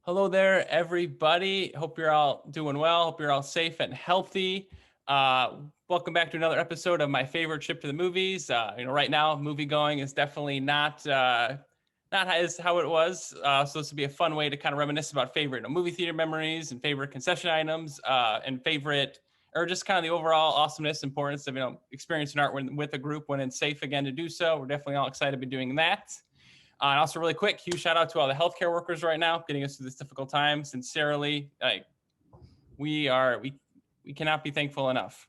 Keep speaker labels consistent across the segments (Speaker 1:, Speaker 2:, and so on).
Speaker 1: Hello there, everybody. Hope you're all doing well. Hope you're all safe and healthy. Welcome back to another episode of my favorite trip to the movies. Right now, movie going is definitely not as how it was. So this will be a fun way to kind of reminisce about favorite movie theater memories and favorite concession items and favorite or just kind of the overall awesomeness, importance of experiencing art with a group when it's safe again to do so. We're definitely all excited to be doing that. And also, really quick, huge shout out to all the healthcare workers right now, getting us through this difficult time. Sincerely, we cannot be thankful enough.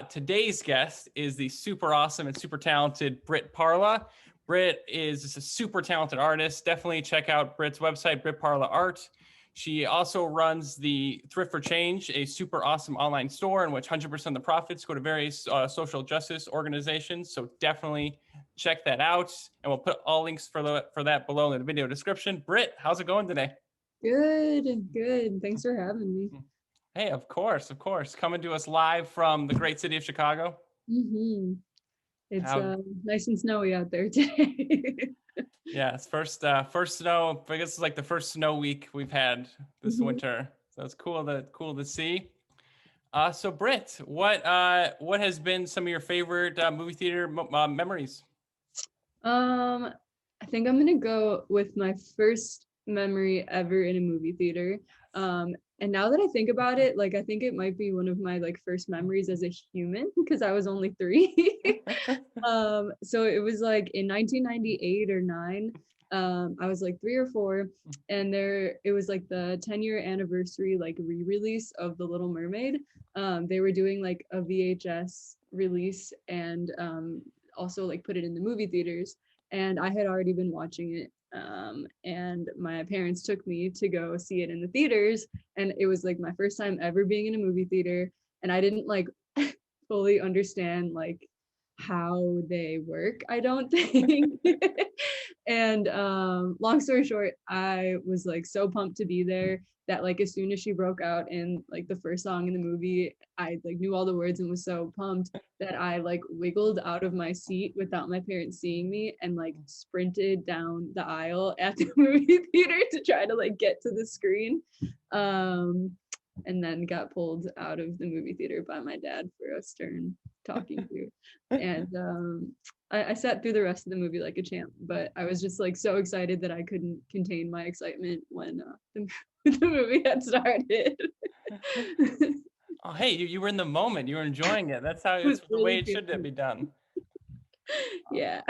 Speaker 1: Today's guest is the super awesome and super talented Brit Parla. Brit is just a super talented artist. Definitely check out Brit's website, Brit Parla Art. She also runs the Thrift for Change, a super awesome online store in which 100% of the profits go to various social justice organizations. So definitely check that out. And we'll put all links for that below in the video description. Brit, how's it going today?
Speaker 2: Good. Thanks for having me.
Speaker 1: Hey, of course. Coming to us live from the great city of Chicago.
Speaker 2: hmm It's
Speaker 1: How
Speaker 2: nice and snowy out there today.
Speaker 1: Yeah, it's first snow. I guess it's like the first snow week we've had this
Speaker 2: Mhm.
Speaker 1: winter. So it's cool to see. So Britt, what has been some of your favorite movie theater memories?
Speaker 2: Um, I think I'm gonna go with my first memory ever in a movie theater. And now that I think about it, like I think it might be one of my like first memories as a human because I was only 3. So it was like in 1998 or 9. I was like 3 or 4, and it was like the 10-year anniversary like re-release of The Little Mermaid. They were doing like a VHS release and also like put it in the movie theaters, and I had already been watching it. And my parents took me to go see it in the theaters, and it was like my first time ever being in a movie theater, and I didn't like fully understand like how they work, I don't think. And long story short, I was like so pumped to be there that like as soon as she broke out in like the first song in the movie, I like knew all the words and was so pumped that I like wiggled out of my seat without my parents seeing me and like sprinted down the aisle at the movie theater to try to like get to the screen. Um and then got pulled out of the movie theater by my dad for a stern talking to. And I sat through the rest of the movie like a champ, but I was just like so excited that I couldn't contain my excitement when the movie had started.
Speaker 1: Oh, hey, you were in the moment. You were enjoying it.
Speaker 2: It was
Speaker 1: It's the way
Speaker 2: really
Speaker 1: it should
Speaker 2: feeling
Speaker 1: be done.
Speaker 2: yeah.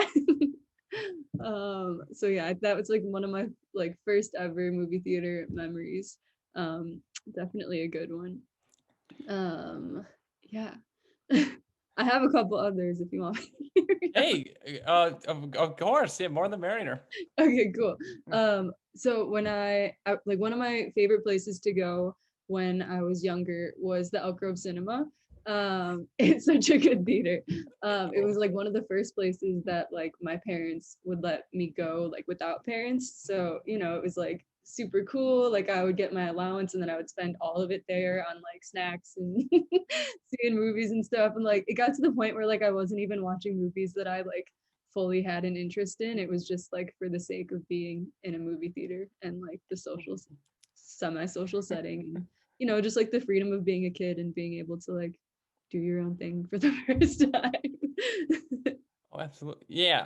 Speaker 2: So yeah, that was like one of my like first ever movie theater memories. um Definitely a good one. Yeah. I have a couple others if you want me to hear them.
Speaker 1: Hey, of course, yeah, more the merrier.
Speaker 2: Okay, cool. So when I like one of my favorite places to go when I was younger was the Elk Grove Cinema. It's such a good theater. It was like one of the first places that like my parents would let me go like without parents. So, it was like super cool. Like I would get my allowance and then I would spend all of it there on like snacks and seeing movies and stuff. And like it got to the point where like I wasn't even watching movies that I like fully had an interest in. It was just like for the sake of being in a movie theater and like the social, semi-social setting, and just like the freedom of being a kid and being able to like do your own thing for the first time.
Speaker 1: Oh, absolutely. Yeah.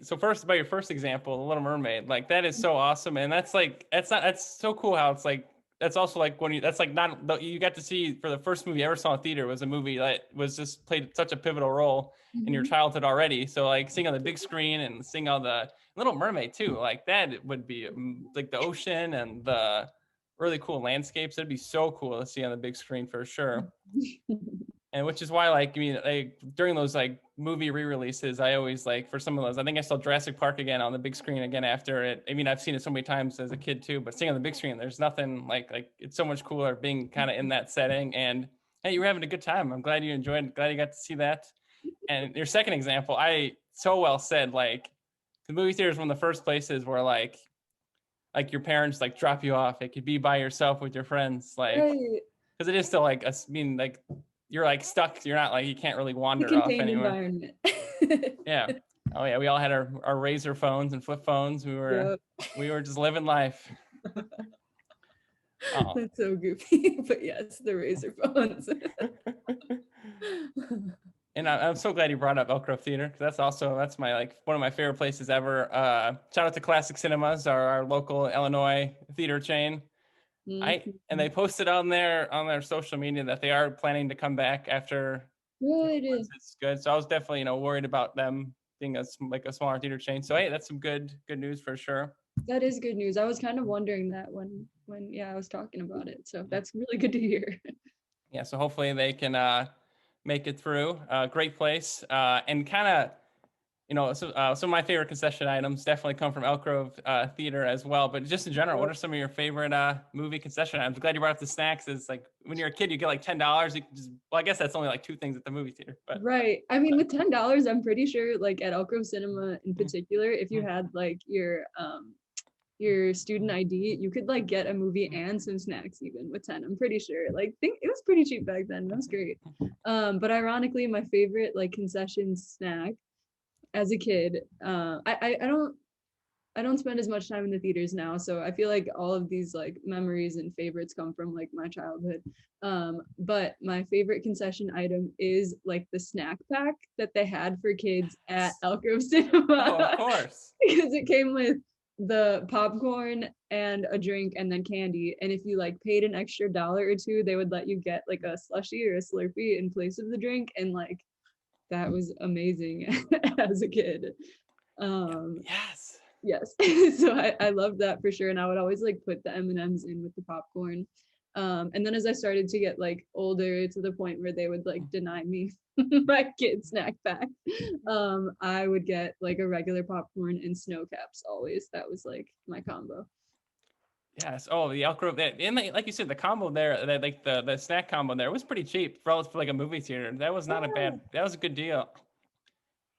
Speaker 1: So first about your first example, The Little Mermaid, like that is so awesome. And that's so cool how it's like, that's also like when that's like not, you got to see for the first movie I ever saw in theater was a movie that was just played such a pivotal role in your
Speaker 2: Mhm.
Speaker 1: childhood already. So like seeing on the big screen and seeing all the Little Mermaid too, like that would be like the ocean and the really cool landscapes. It'd be so cool to see on the big screen for sure. And which is why like like during those like movie re-releases I always like for some of those I think I saw Jurassic Park again on the big screen again after it. I mean I've seen it so many times as a kid too, but seeing on the big screen there's nothing like it's so much cooler being kind of in that setting. And hey, you were having a good time. I'm glad you enjoyed it. Glad you got to see that. And your second example, I so well said, like the movie theater is one of the first places where like your parents like drop you off. It could be by yourself with your friends, like
Speaker 2: Right.
Speaker 1: because it is still like I mean like you're like stuck. You're not like you can't really
Speaker 2: The
Speaker 1: wander off
Speaker 2: contained
Speaker 1: anywhere.
Speaker 2: environment.
Speaker 1: Yeah. Oh yeah. We all had our razor phones and flip phones. We were
Speaker 2: Yep.
Speaker 1: we were just living life. Oh.
Speaker 2: That's so goofy. But yes, the razor phones.
Speaker 1: And I'm so glad you brought up Elk Grove Theater because that's my like one of my favorite places ever. Shout out to Classic Cinemas, our local Illinois theater chain. And they
Speaker 2: Mhm.
Speaker 1: posted on their social media that they are planning to come back after once
Speaker 2: Good.
Speaker 1: it's good. So I was definitely worried about them being like a smaller theater chain. So hey, that's some good news for sure.
Speaker 2: That is good news. I was kind of wondering that when yeah, I was talking about it. So that's really good to hear.
Speaker 1: Yeah, so hopefully they can make it through. Great place, and kind of some of my favorite concession items definitely come from Elk Grove Theater as well. But just in general, what are some of your favorite movie concession items? I'm glad you brought up the snacks. It's like when you're a kid, you get like $10. You can just, well, I guess that's only like two things at the movie theater, but
Speaker 2: Right. I mean, with $10, I'm pretty sure, like at Elk Grove Cinema in
Speaker 1: mm,
Speaker 2: particular, if you
Speaker 1: mm,
Speaker 2: had like your student ID, you could like get a movie
Speaker 1: mm.
Speaker 2: and some snacks even with 10. I'm pretty sure. Like think it was pretty cheap back then. That was great. But ironically, my favorite like concession snack as a kid, I don't spend as much time in the theaters now, so I feel like all of these like memories and favorites come from like my childhood. But my favorite concession item is like the snack pack that they had for kids at Elk Grove
Speaker 1: Oh, of
Speaker 2: Cinema
Speaker 1: course.
Speaker 2: because it came with the popcorn and a drink and then candy. And if you like paid an extra dollar or two, they would let you get like a slushie or a Slurpee in place of the drink. And like that was amazing as a kid.
Speaker 1: Yeah.
Speaker 2: Um,
Speaker 1: Yes.
Speaker 2: Yes. So I loved that for sure. And I would always like put the M&Ms in with the popcorn. And then as I started to get like older to the point where they would like deny me my kid snack pack, I would get like a regular popcorn and snow caps always. That was like my combo.
Speaker 1: Yes. Oh, the Elk Grove. And like you said, the combo there, like the snack combo there was pretty cheap relative for like a movie theater. That was not a
Speaker 2: Yeah.
Speaker 1: bad. That was a good deal.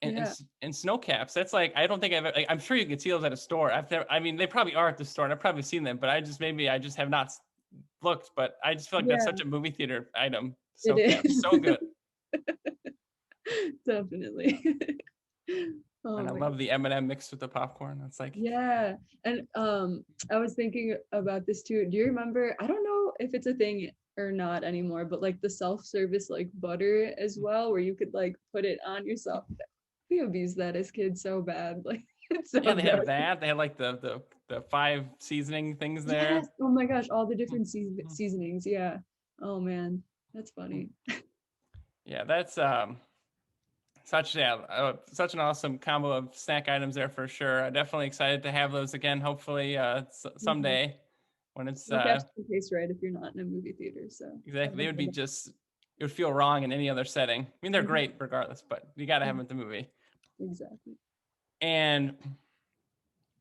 Speaker 1: and and,
Speaker 2: Yeah.
Speaker 1: s- and snow caps. That's like I don't think I'm sure you can see those at a store. I mean, they probably are at the store, and I've probably seen them, but I just have not looked. But I just feel like that's such
Speaker 2: Yeah,
Speaker 1: a movie theater item.
Speaker 2: it
Speaker 1: Snow caps,
Speaker 2: is.
Speaker 1: so good,
Speaker 2: Definitely. Oh
Speaker 1: and I
Speaker 2: my
Speaker 1: love the M&M mixed with the popcorn. It's like
Speaker 2: Yeah. And I was thinking about this too. Do you remember, I don't know if it's a thing or not anymore, but like the self-service like butter as well, where you could like put it on yourself. We abused that as kids so bad. Like it's so
Speaker 1: yeah, they had
Speaker 2: good.
Speaker 1: that. They had like the five seasoning things there.
Speaker 2: Yes. Oh my gosh, all the different seasonings. Yeah. Oh man, that's funny.
Speaker 1: Yeah, that's such an awesome combo of snack items there for sure. I'm definitely excited to have those again. Hopefully,
Speaker 2: Mhm.
Speaker 1: someday when it's
Speaker 2: No caps can taste right if you're not in a movie theater. So I
Speaker 1: exactly. They
Speaker 2: love
Speaker 1: would be
Speaker 2: that.
Speaker 1: just it would feel wrong in any other setting. I mean, they're
Speaker 2: Mhm.
Speaker 1: great regardless, but you got to have them at the movie.
Speaker 2: Exactly.
Speaker 1: And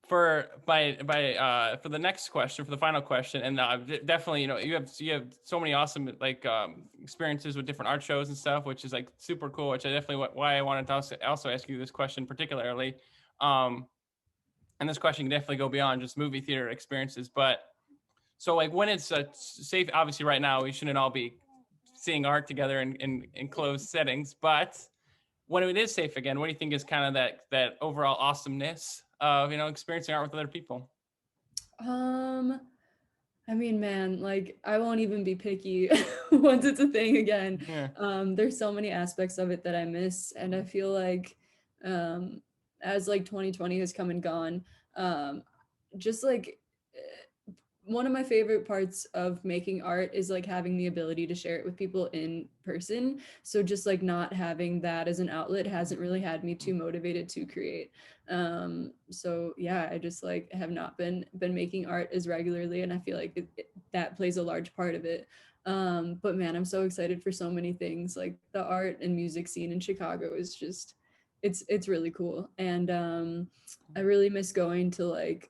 Speaker 1: for the next question, for the final question, and definitely, you have so many awesome like experiences with different art shows and stuff, which is like super cool. Which I definitely why I wanted to also ask you this question particularly. Um, and this question can definitely go beyond just movie theater experiences, but so like when it's safe, obviously right now we shouldn't all be seeing art together in closed settings, but when it is safe again, what do you think is kind of that overall awesomeness of experiencing art with other people?
Speaker 2: Um, I mean, man, like I won't even be picky once it's a thing again.
Speaker 1: Yeah.
Speaker 2: There's so many aspects of it that I miss, and I feel like um, as like 2020 has come and gone, um, just like one of my favorite parts of making art is like having the ability to share it with people in person. So just like not having that as an outlet hasn't really had me too motivated to create. So yeah, I just like have not been making art as regularly, and I feel like that plays a large part of it. But man, I'm so excited for so many things. Like the art and music scene in Chicago is just it's really cool. And I really miss going to like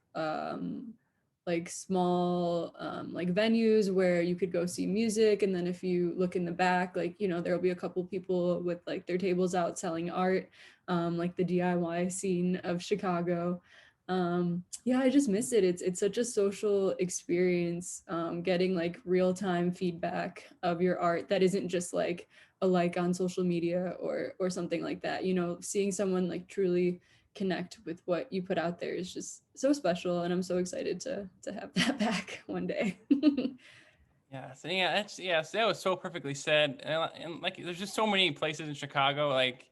Speaker 2: small like venues where you could go see music, and then if you look in the back, like there'll be a couple people with like their tables out selling art, like the DIY scene of Chicago. Yeah, I just miss it. It's such a social experience, getting like real-time feedback of your art that isn't just like a like on social media or something like that. Seeing someone like truly connect with what you put out there is just so special, and I'm so excited to have that back one day.
Speaker 1: Yeah, so that was so perfectly said. And like, there's just so many places in Chicago. Like,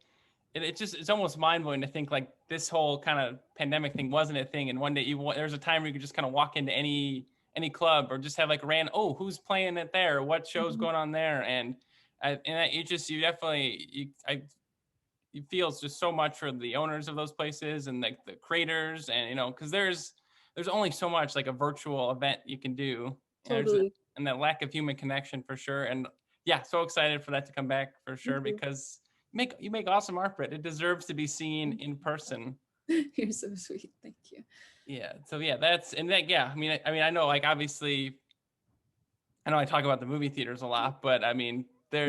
Speaker 1: it's almost mind blowing to think like this whole kind of pandemic thing wasn't a thing, and one day there's a time where you could just kind of walk into any club or just have like who's playing it there, what show's
Speaker 2: Mhm.
Speaker 1: going on there, you definitely you feel just so much for the owners of those places and like the creators, and because there's only so much like a virtual event you can do.
Speaker 2: Totally.
Speaker 1: And that lack of human connection for sure. And yeah, so excited for that to come back for
Speaker 2: Me
Speaker 1: sure,
Speaker 2: too.
Speaker 1: because you make awesome art, Brit. It deserves to be seen in person.
Speaker 2: You're so sweet. Thank you.
Speaker 1: Yeah. So yeah, I know, like, obviously, I know I talk about the movie theaters a lot, but I mean, well,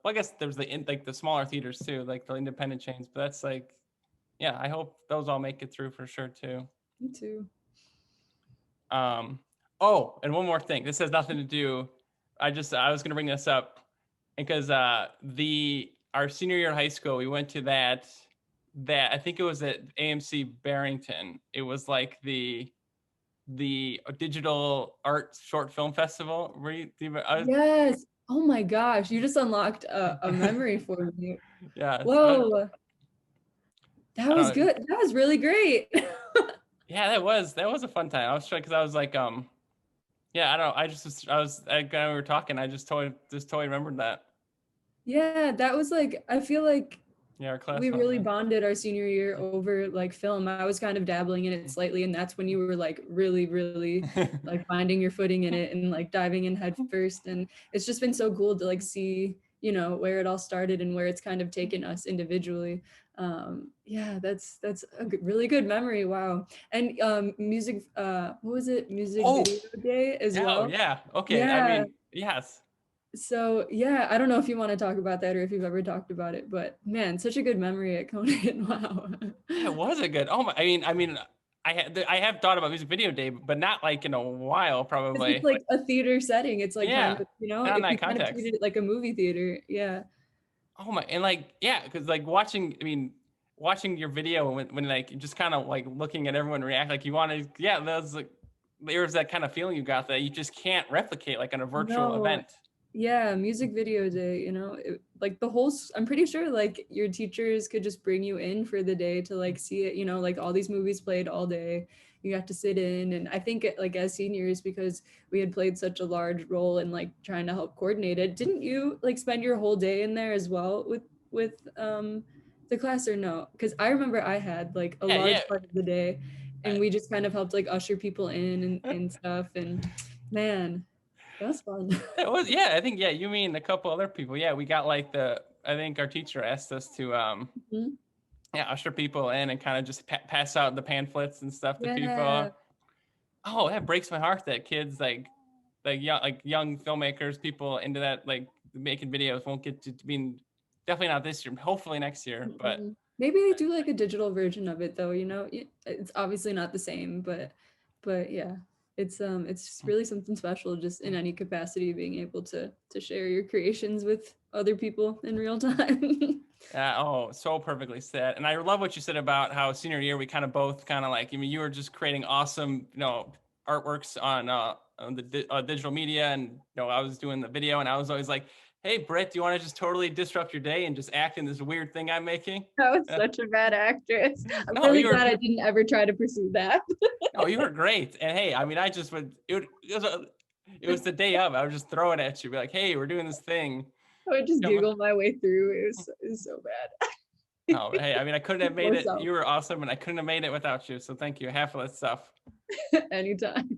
Speaker 1: I guess there's the smaller theaters too, like the independent chains. But that's like, yeah, I hope those all make it through for sure too.
Speaker 2: Me too.
Speaker 1: Um, oh, and one more thing. This has nothing to do. I was gonna bring this up because the our senior year of high school, we went to that I think it was at AMC Barrington. It was like the digital art short film festival.
Speaker 2: Yes. Oh my gosh, you just unlocked a memory for me.
Speaker 1: Yeah,
Speaker 2: Whoa,
Speaker 1: I
Speaker 2: that was
Speaker 1: don't know.
Speaker 2: good. That was really great.
Speaker 1: Yeah, that was a fun time. I was trying because I was like, yeah, I don't know. We were talking. I just totally remembered that.
Speaker 2: Yeah, that was like, I feel like
Speaker 1: Yeah, our class
Speaker 2: we
Speaker 1: went
Speaker 2: really
Speaker 1: there.
Speaker 2: bonded our senior year over like film. I was kind of dabbling in it slightly, and that's when you were like really, really like finding your footing in it and like diving in head first. And it's just been so cool to like see, where it all started and where it's kind of taken us individually. Yeah, that's a really good memory. Wow. And music, what was it? Music
Speaker 1: Oh,
Speaker 2: video day as
Speaker 1: yeah, oh,
Speaker 2: well.
Speaker 1: yeah. Okay. I
Speaker 2: Yeah.
Speaker 1: mean, yes.
Speaker 2: So yeah, I don't know if you want to talk about that or if you've ever talked about it, but man, such a good memory at Conan. Wow.
Speaker 1: Yeah, it was a good. Oh my. I mean, I have thought about music video day, but not like in a while,
Speaker 2: Because it's
Speaker 1: probably.
Speaker 2: like a theater setting. It's like kind
Speaker 1: Yeah,
Speaker 2: of,
Speaker 1: not in
Speaker 2: if
Speaker 1: that
Speaker 2: we kind of
Speaker 1: context.
Speaker 2: treated it like a movie theater. Yeah.
Speaker 1: Oh my, and like, yeah, because like watching. I mean, watching your video when like just kind of like looking at everyone react, like you want to. Yeah, there's that kind of feeling you got that you just can't replicate like on a virtual
Speaker 2: No,
Speaker 1: event.
Speaker 2: yeah, music video day, like the whole, I'm pretty sure like your teachers could just bring you in for the day to like see it, like all these movies played all day. You got to sit in, and I think like as seniors, because we had played such a large role in like trying to help coordinate it, didn't you like spend your whole day in there as well with the class, or no? Because I remember I had like a
Speaker 1: Yeah, yeah.
Speaker 2: large part of the day, and we just kind of helped like usher people in and stuff, and man, that was fun.
Speaker 1: It was, yeah, I think, yeah, you mean a couple other people. Yeah, we got like I think our teacher asked us to
Speaker 2: Mhm.
Speaker 1: yeah, usher people in and kind of just pass out the pamphlets and stuff to
Speaker 2: Yeah,
Speaker 1: people. Oh, that breaks my heart that kids like young filmmakers, people into that, like making videos, won't get to be, definitely not this year, hopefully next year, but
Speaker 2: mm-mm. Maybe they do like a digital version of it though, it's obviously not the same, but yeah, it's really something special just in any capacity being able to share your creations with other people in real time.
Speaker 1: oh, so perfectly said. And I love what you said about how senior year we kind of both kind of like, I mean, you were just creating awesome, artworks on the digital media, and I was doing the video, and I was always like, "Hey, Britt, do you want to just totally disrupt your day and just act in this weird thing I'm making?"
Speaker 2: I was
Speaker 1: Uh,
Speaker 2: such a bad actress. I'm
Speaker 1: no,
Speaker 2: really glad I didn't ever try to pursue that.
Speaker 1: you were great. And hey, I mean, I just would, it was the day of. I would just throw it at you, be like, "Hey, we're doing this thing."
Speaker 2: I would just
Speaker 1: Come on.
Speaker 2: giggle my way through. It was so bad.
Speaker 1: No, hey, I mean, I couldn't have made
Speaker 2: Low
Speaker 1: it.
Speaker 2: self.
Speaker 1: You were awesome, and I couldn't have made it without you. So thank you. Half of that stuff.
Speaker 2: Anytime.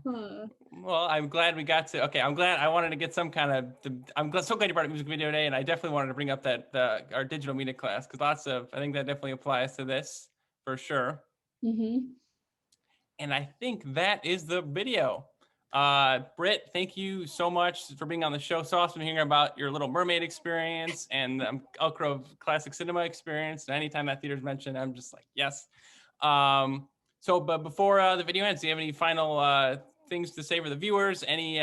Speaker 1: Well, I'm glad we got to. Okay, I'm glad. I wanted to get some kind of. So glad you brought up music video day, and I definitely wanted to bring up our digital media class, because I think that definitely applies to this for sure.
Speaker 2: Hmm.
Speaker 1: And I think that is the video. Britt, thank you so much for being on the show. So awesome hearing about your Little Mermaid experience and Elk Grove Classic Cinema experience. And anytime that theater's mentioned, I'm just like, yes. But before the video ends, do you have any final things to say for the viewers? Any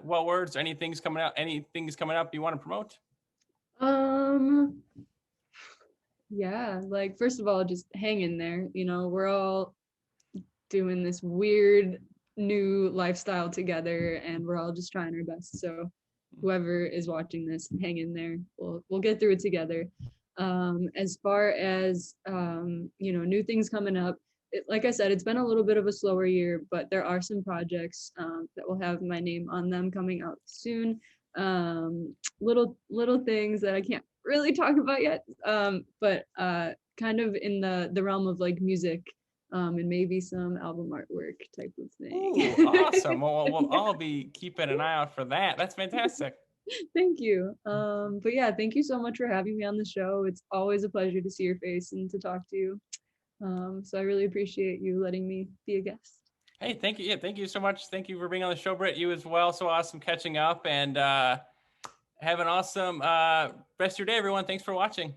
Speaker 1: words or any things coming up? Any things coming up you want to promote?
Speaker 2: Um, yeah, like first of all, just hang in there. You know, we're all doing this weird new lifestyle together, and we're all just trying our best. So whoever is watching this, hang in there. We'll get through it together. As far as you know, new things coming up. Like I said, it's been a little bit of a slower year, but there are some projects that will have my name on them coming out soon. Little things that I can't really talk about yet, but kind of in the realm of like music, and maybe some album artwork type of
Speaker 1: Ooh,
Speaker 2: thing.
Speaker 1: awesome. Well, we'll all be keeping an eye out for that. That's fantastic.
Speaker 2: Thank you. But yeah, thank you so much for having me on the show. It's always a pleasure to see your face and to talk to you. So I really appreciate you letting me be a guest.
Speaker 1: Hey, thank you. Yeah, thank you so much. Thank you for being on the show, Britt. You as well. So awesome catching up, and have an awesome rest of your day, everyone. Thanks for watching.